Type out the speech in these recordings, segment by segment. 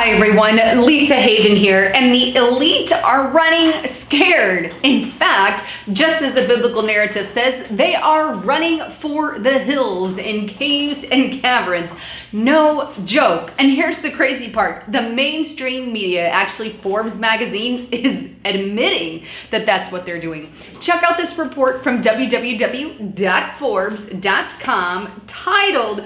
Hi everyone, Lisa Haven here, and the elite are running scared. In fact, just as the biblical narrative says, they are running for the hills in caves and caverns. No joke. And here's the crazy part. The mainstream media, actually Forbes magazine, is admitting that that's what they're doing. Check out this report from www.forbes.com titled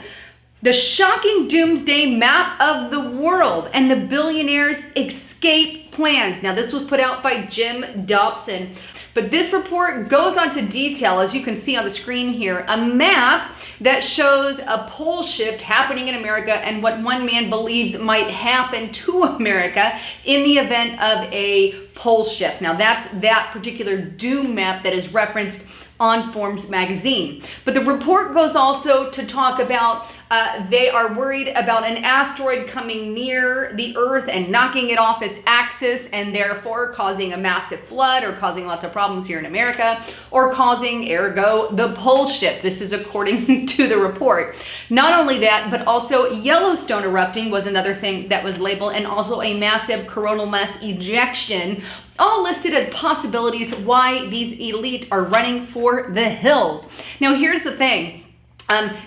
"The Shocking Doomsday Map of the World and the Billionaires' Escape Plans." Now, this was put out by Jim Dobson, but this report goes on to detail, as you can see on the screen here, a map that shows a pole shift happening in America and what one man believes might happen to America in the event of a pole shift. Now, that's that particular doom map that is referenced on Forbes magazine. But the report goes also to talk about they are worried about an asteroid coming near the Earth and knocking it off its axis and therefore causing a massive flood or causing lots of problems here in America or causing, ergo, the pole shift. This is according to the report. Not only that, but also Yellowstone erupting was another thing that was labeled, and also a massive coronal mass ejection, all listed as possibilities why these elite are running for the hills. Now, here's the thing.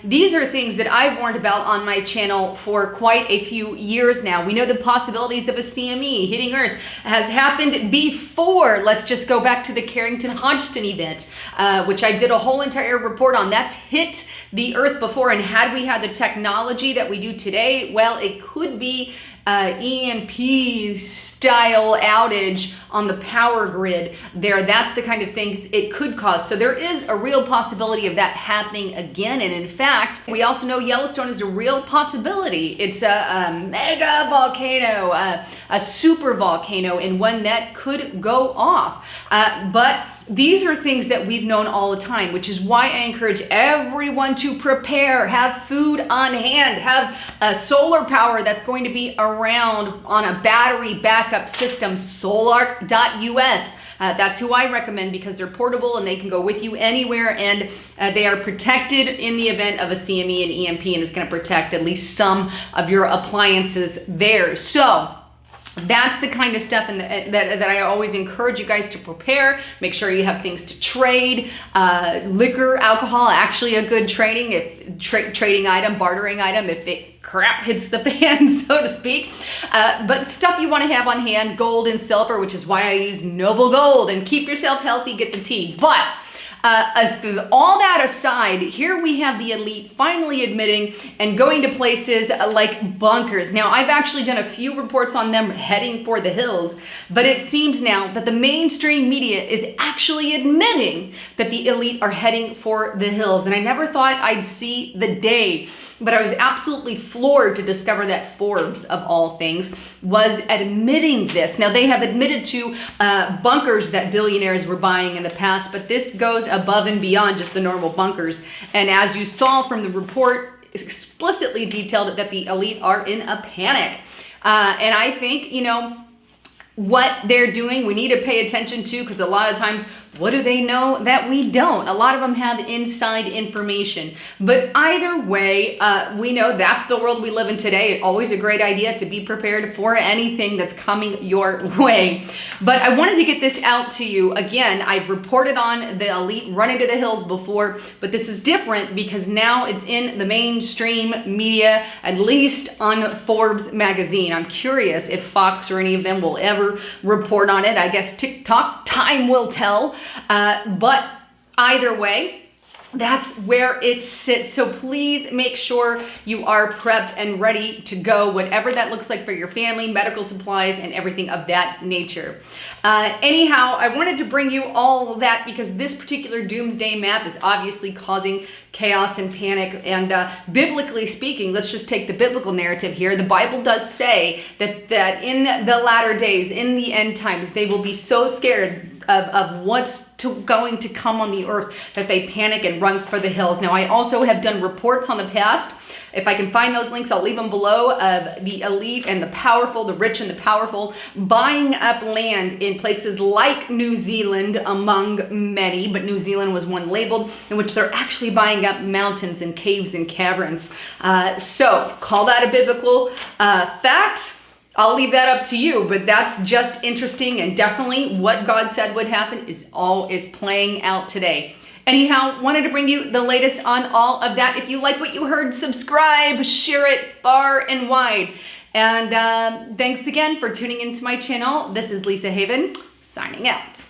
These are things that I've warned about on my channel for quite a few years now. We know the possibilities of a CME hitting Earth has happened before. Let's just go back to the Carrington-Hodgson event, which I did a whole entire report on. That's hit the Earth before, and had we had the technology that we do today, well, it could be EMP style outage on the power grid there. That's the kind of things it could cause. So there is a real possibility of that happening again. And in fact, we also know Yellowstone is a real possibility. It's a mega volcano, a super volcano, and one that could go off. But these are things that we've known all the time, which is why I encourage everyone to prepare, have food on hand, have solar power that's going to be around on a battery backup system, solark.us. That's who I recommend because they're portable and they can go with you anywhere, and they are protected in the event of a CME and EMP, and it's going to protect at least some of your appliances there. So that's the kind of stuff that I always encourage you guys to prepare. Make sure you have things to trade. Liquor, alcohol, actually a good trading item, bartering item if it crap hits the fan, so to speak. But stuff you want to have on hand, gold and silver, which is why I use Noble Gold. And keep yourself healthy, get the tea. But all that aside, here we have the elite finally admitting and going to places like bunkers. Now, I've actually done a few reports on them heading for the hills, but it seems now that the mainstream media is actually admitting that the elite are heading for the hills. And I never thought I'd see the day, but I was absolutely floored to discover that Forbes, of all things, was admitting this. Now, they have admitted to bunkers that billionaires were buying in the past, but this goes above and beyond just the normal bunkers. And as you saw from the report, explicitly detailed that the elite are in a panic. And I think, what they're doing, we need to pay attention to, because a lot of times, what do they know that we don't? A lot of them have inside information. But either way, we know that's the world we live in today. Always a great idea to be prepared for anything that's coming your way. But I wanted to get this out to you. Again, I've reported on the elite running to the hills before, but this is different because now it's in the mainstream media, at least on Forbes magazine. I'm curious if Fox or any of them will ever report on it. I guess TikTok, time will tell. But either way, that's where it sits. So please make sure you are prepped and ready to go, whatever that looks like for your family, medical supplies, and everything of that nature. Anyhow, I wanted to bring you all of that because this particular doomsday map is obviously causing chaos and panic. And biblically speaking, let's just take the biblical narrative here. The Bible does say that in the latter days, in the end times, they will be so scared of what's going to come on the earth that they panic and run for the hills. Now, I also have done reports on the past. If I can find those links, I'll leave them below, of the elite and the powerful, the rich and the powerful, buying up land in places like New Zealand, among many, but New Zealand was one labeled, in which they're actually buying up mountains and caves and caverns. So call that a biblical fact. I'll leave that up to you, but that's just interesting, and definitely what God said would happen is playing out today. Anyhow, wanted to bring you the latest on all of that. If you like what you heard, subscribe, share it far and wide. And thanks again for tuning into my channel. This is Lisa Haven, signing out.